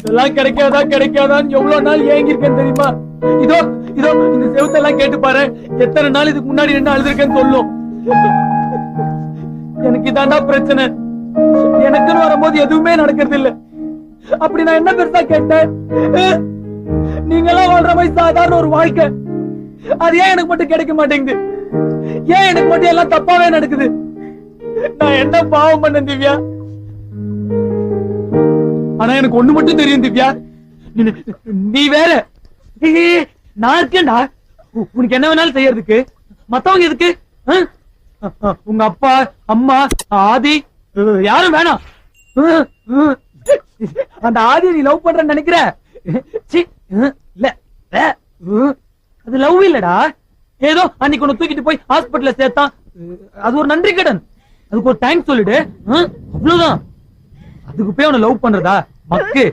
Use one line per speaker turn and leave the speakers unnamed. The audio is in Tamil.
இதெல்லாம் கிடைக்காதான்னு எவ்வளவு நாள் ஏங்கி இருக்கேன்னு தெரியுமா? இதோ இதோ இந்த செவத்தெல்லாம் கேட்டு பாரு, எத்தனை நாள் இதுக்கு முன்னாடி என்ன அழுதுருக்கேன்னு சொல்லும். எனக்கு இதாண்டா பிரச்சனை. எனக்குன்னு வரும்போது எதுவுமே நடக்கிறது இல்ல. அப்படி நான் என்ன பெருசா கேட்டேன்? நீங்களாம் வாழ்ற மாதிரி சாதாரண ஒரு வாழ்க்கை, அது ஏன் எனக்கு மட்டும் கிடைக்க மாட்டேங்குது? ஏன் எனக்கு மட்டும் எல்லாம் தப்பாவே நடக்குது? நான் என்ன பாவம் பண்ண திவ்யா? ஆனா எனக்கு ஒண்ணு மட்டும் தெரியும் திவ்யா, நீ வேற, நான் இருக்கேன்டா. உனக்கு என்ன வேணாலும் செய்யறதுக்கு. மத்தவங்க எதுக்கு? உங்க அப்பா அம்மா ஆதி யாரும் வேணாம். அந்த ஆதி நீ லவ் பண்றன்னு நினைக்கிற? இல்ல, அது லவ் இல்லடா. ஏதோ அன்னைக்கு உன்னை தூக்கிட்டு போய் ஹாஸ்பிட்டல்ல சேர்த்தான், அது ஒரு நன்றி கடன். அதுக்கு ஒரு தேங்க்ஸ் சொல்லிடு, அவ்வளவுதான். அதுக்கு போய் அவனை லவ் பண்றதா மக்கு?